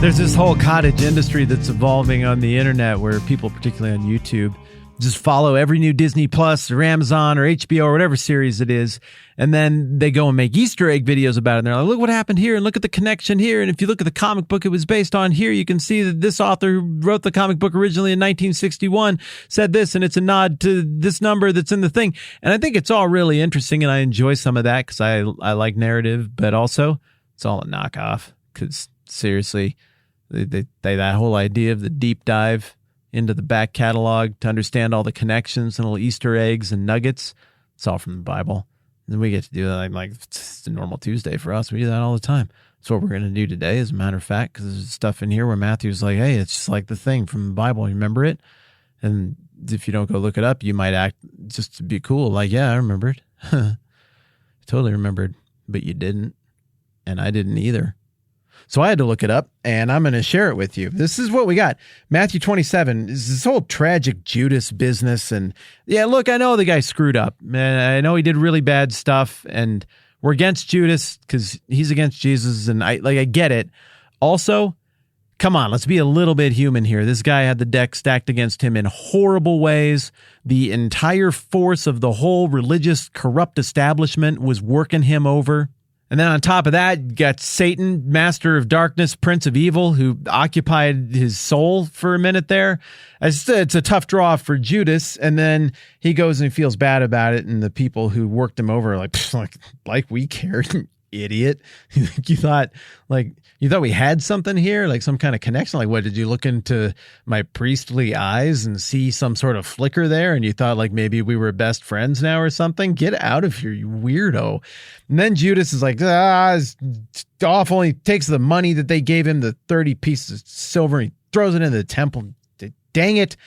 There's this whole cottage industry that's evolving on the internet where people, particularly on YouTube, just follow every new Disney Plus or Amazon or HBO or whatever series it is. And then they go and make Easter egg videos about it. And they're like, look what happened here and look at the connection here. And if you look at the comic book it was based on here, you can see that this author who wrote the comic book originally in 1961 said this, and it's a nod to this number that's in the thing. And I think it's all really interesting, and I enjoy some of that because I like narrative, but also it's all a knockoff because seriously, they that whole idea of the deep dive into the back catalog to understand all the connections and little Easter eggs and nuggets, it's all from the Bible. And we get to do that like it's a normal Tuesday for us. We do that all the time. That's what we're going to do today, as a matter of fact, because there's stuff in here where Matthew's like, hey, it's just like the thing from the Bible. You remember it? And if you don't go look it up, you might act just to be cool. Like, yeah, I remember it. I totally remembered, but you didn't. And I didn't either. So I had to look it up, and I'm going to share it with you. This is what we got. Matthew 27 is this whole tragic Judas business. And yeah, look, I know the guy screwed up. Man, I know he did really bad stuff, and we're against Judas because he's against Jesus, and I get it. Also, come on, let's be a little bit human here. This guy had the deck stacked against him in horrible ways. The entire force of the whole religious corrupt establishment was working him over. And then on top of that, you got Satan, master of darkness, prince of evil, who occupied his soul for a minute there. It's a tough draw for Judas. And then he goes and feels bad about it. And the people who worked him over are like we cared, idiot. You thought we had something here, like some kind of connection. Like, what, did you look into my priestly eyes and see some sort of flicker there? And you thought like maybe we were best friends now or something? Get out of here, you weirdo. And then Judas is like, it's awful. He takes the money that they gave him, the 30 pieces of silver, and he throws it into the temple. Dang it.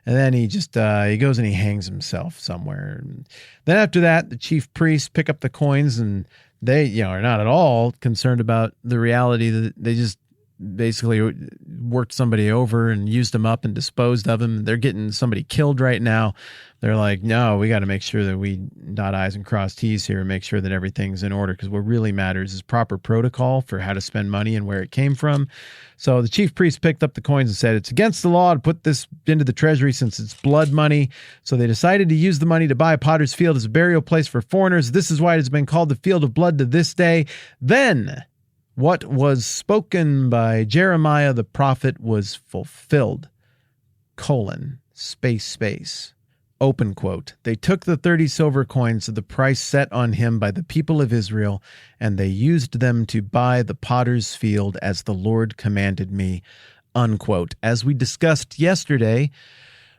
And then he just he goes and he hangs himself somewhere. And then after that, the chief priests pick up the coins, and they are not at all concerned about the reality that they just basically worked somebody over and used them up and disposed of them. They're getting somebody killed right now. They're like, no, we got to make sure that we dot I's and cross T's here and make sure that everything's in order, because what really matters is proper protocol for how to spend money and where it came from. So the chief priest picked up the coins and said, it's against the law to put this into the treasury since it's blood money. So they decided to use the money to buy Potter's Field as a burial place for foreigners. This is why it has been called the Field of Blood to this day. Then what was spoken by Jeremiah the prophet was fulfilled. : space. Open quote. They took the 30 silver coins of the price set on him by the people of Israel, and they used them to buy the potter's field as the Lord commanded me. Unquote. As we discussed yesterday,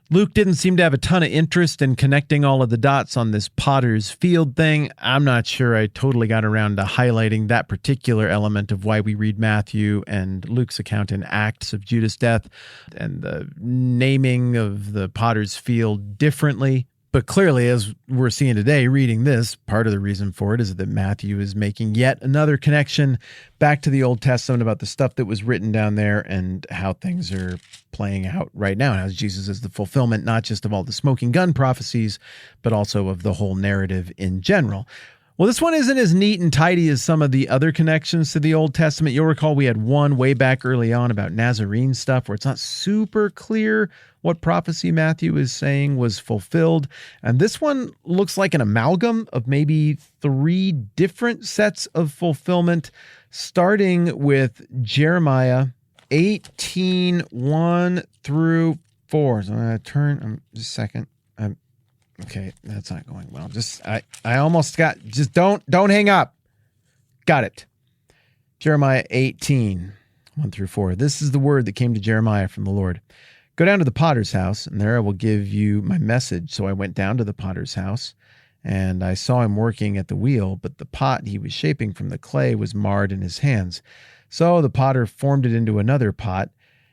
Luke didn't seem to have a ton of interest in connecting all of the dots on this potter's field thing. I'm not sure I totally got around to highlighting that particular element of why we read Matthew and Luke's account in Acts of Judas' death and the naming of the potter's field differently. But clearly, as we're seeing today, reading this, part of the reason for it is that Matthew is making yet another connection back to the Old Testament about the stuff that was written down there and how things are playing out right now. And how Jesus is the fulfillment, not just of all the smoking gun prophecies, but also of the whole narrative in general. Well, this one isn't as neat and tidy as some of the other connections to the Old Testament. You'll recall we had one way back early on about Nazarene stuff where it's not super clear what prophecy Matthew is saying was fulfilled. And this one looks like an amalgam of maybe 3 different sets of fulfillment, starting with Jeremiah 18:1 through 4. So I'm going to turn, just a second. Okay, that's not going well. I almost got, just don't hang up. Got it. Jeremiah 18:1 through 4. This is the word that came to Jeremiah from the Lord. Go down to the potter's house, and there I will give you my message. So I went down to the potter's house, and I saw him working at the wheel, but the pot he was shaping from the clay was marred in his hands. So the potter formed it into another pot,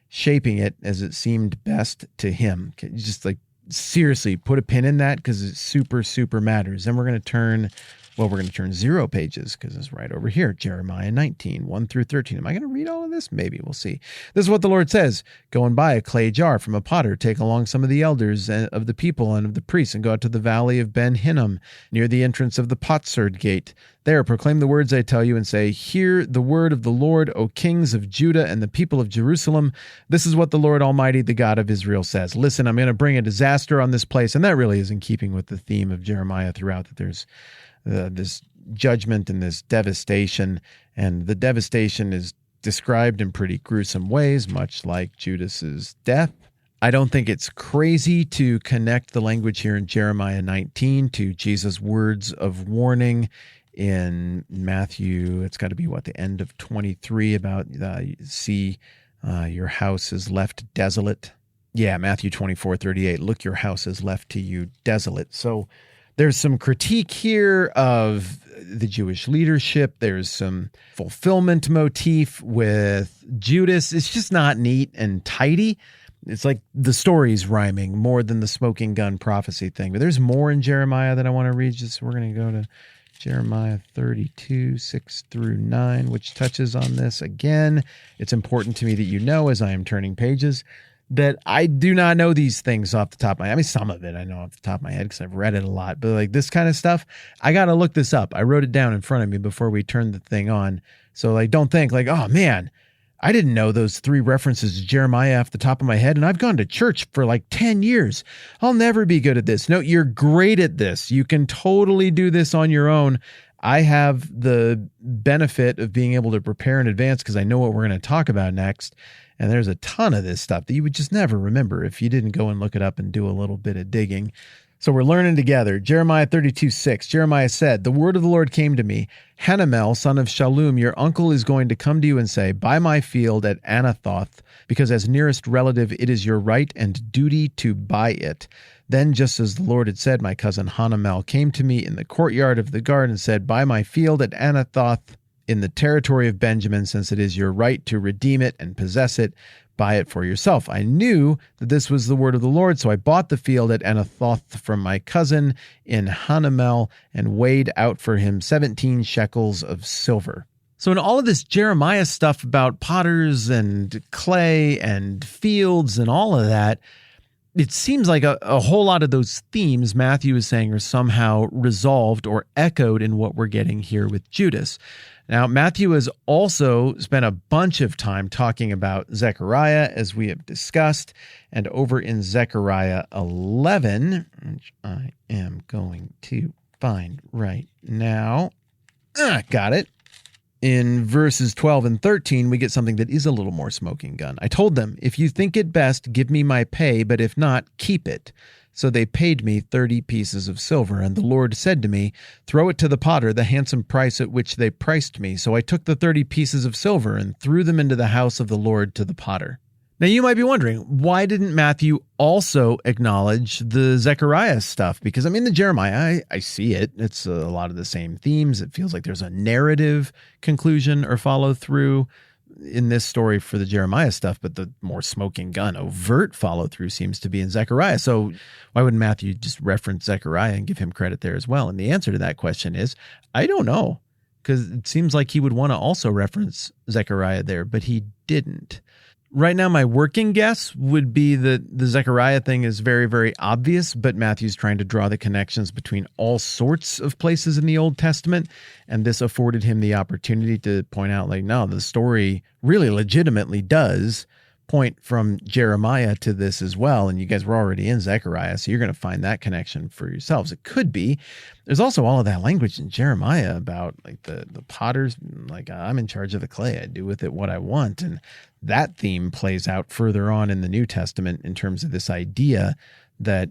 shaping it as it seemed best to him. Just like, seriously, put a pin in that because it super, super matters. Then we're going to turn Well, we're going to turn 0 pages because it's right over here. Jeremiah 19, 1 through 13. Am I going to read all of this? Maybe. We'll see. This is what the Lord says. Go and buy a clay jar from a potter. Take along some of the elders of the people and of the priests and go out to the valley of Ben Hinnom near the entrance of the potsherd gate. There, proclaim the words I tell you and say, hear the word of the Lord, O kings of Judah and the people of Jerusalem. This is what the Lord Almighty, the God of Israel, says. Listen, I'm going to bring a disaster on this place. And that really is in keeping with the theme of Jeremiah throughout, that there's this judgment and this devastation. And the devastation is described in pretty gruesome ways, much like Judas's death. I don't think it's crazy to connect the language here in Jeremiah 19 to Jesus' words of warning in Matthew. It's got to be the end of 23 about your house is left desolate. Yeah, Matthew 24:38. Look, your house is left to you desolate. So there's some critique here of the Jewish leadership. There's some fulfillment motif with Judas. It's just not neat and tidy. It's like the story's rhyming more than the smoking gun prophecy thing. But there's more in Jeremiah that I want to read. We're going to go to Jeremiah 32, 6 through 9, which touches on this. Again, it's important to me that you know, as I am turning pages, that I do not know these things off the top of my head. I mean, some of it I know off the top of my head because I've read it a lot. But like this kind of stuff, I got to look this up. I wrote it down in front of me before we turned the thing on. So like, don't think like, oh man, I didn't know those 3 references to Jeremiah off the top of my head, and I've gone to church for like 10 years. I'll never be good at this. No, you're great at this. You can totally do this on your own. I have the benefit of being able to prepare in advance because I know what we're going to talk about next. And there's a ton of this stuff that you would just never remember if you didn't go and look it up and do a little bit of digging. So we're learning together. Jeremiah 32:6. Jeremiah said, the word of the Lord came to me. Hanamel, son of Shallum, your uncle is going to come to you and say, buy my field at Anathoth, because as nearest relative it is your right and duty to buy it. Then, just as the Lord had said, my cousin Hanamel came to me in the courtyard of the garden and said, buy my field at Anathoth in the territory of Benjamin, since it is your right to redeem it and possess it. Buy it for yourself. I knew that this was the word of the Lord, so I bought the field at Anathoth from my cousin in Hanamel and weighed out for him 17 shekels of silver. So in all of this Jeremiah stuff about potters and clay and fields and all of that, it seems like a whole lot of those themes Matthew is saying are somehow resolved or echoed in what we're getting here with Judas. Now, Matthew has also spent a bunch of time talking about Zechariah, as we have discussed, and over in Zechariah 11, which I am going to find right now. Got it. In verses 12 and 13, we get something that is a little more smoking gun. I told them, if you think it best, give me my pay, but if not, keep it. So they paid me 30 pieces of silver, and the Lord said to me, throw it to the potter, the handsome price at which they priced me. So I took the 30 pieces of silver and threw them into the house of the Lord to the potter. Now you might be wondering, why didn't Matthew also acknowledge the Zechariah stuff? Because I mean, the Jeremiah, I see it. It's a lot of the same themes. It feels like there's a narrative conclusion or follow through in this story for the Jeremiah stuff, but the more smoking gun, overt follow through seems to be in Zechariah. So why wouldn't Matthew just reference Zechariah and give him credit there as well? And the answer to that question is, I don't know, because it seems like he would want to also reference Zechariah there, but he didn't. Right now, my working guess would be that the Zechariah thing is very, very obvious, but Matthew's trying to draw the connections between all sorts of places in the Old Testament, and this afforded him the opportunity to point out, like, no, the story really legitimately does point from Jeremiah to this as well, and you guys were already in Zechariah, so you're going to find that connection for yourselves. It could be. There's also all of that language in Jeremiah about like the potters, like I'm in charge of the clay, I do with it what I want, and that theme plays out further on in the New Testament in terms of this idea that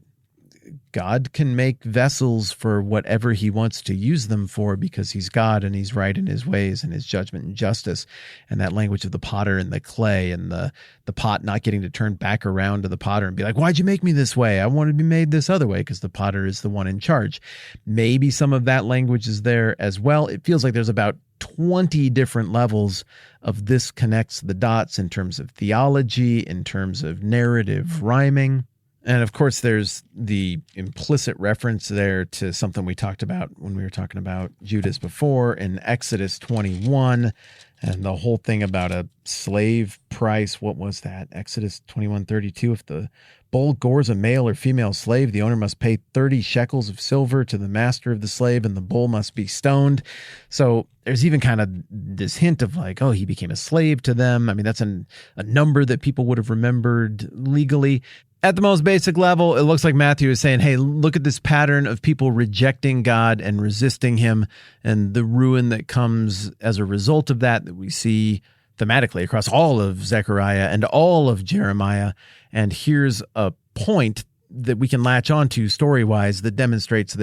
God can make vessels for whatever he wants to use them for because he's God and he's right in his ways and his judgment and justice. And that language of the potter and the clay and the pot not getting to turn back around to the potter and be like, why'd you make me this way? I wanted to be made this other way, because the potter is the one in charge. Maybe some of that language is there as well. It feels like there's about 20 different levels of this connects the dots in terms of theology, in terms of narrative rhyming. And of course, there's the implicit reference there to something we talked about when we were talking about Judas before in Exodus 21, and the whole thing about a slave price. What was that? Exodus 21:32. If the bull gores a male or female slave, the owner must pay 30 shekels of silver to the master of the slave, and the bull must be stoned. So there's even kind of this hint of like, oh, he became a slave to them. I mean, that's a number that people would have remembered legally. At the most basic level, it looks like Matthew is saying, hey, look at this pattern of people rejecting God and resisting him and the ruin that comes as a result of that we see thematically across all of Zechariah and all of Jeremiah. And here's a point that we can latch onto story-wise that demonstrates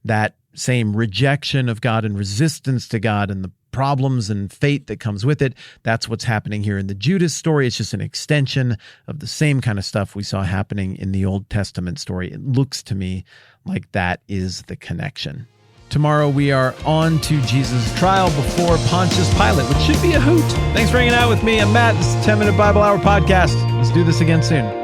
that same rejection of God and resistance to God and the problems and fate that comes with it. That's what's happening here in the Judas story. It's just an extension of the same kind of stuff we saw happening in the Old Testament story. It looks to me like that is the connection. Tomorrow we are on to Jesus' trial before Pontius Pilate, which should be a hoot. Thanks for hanging out with me. I'm Matt. This is 10 Minute Bible Hour Podcast. Let's do this again soon.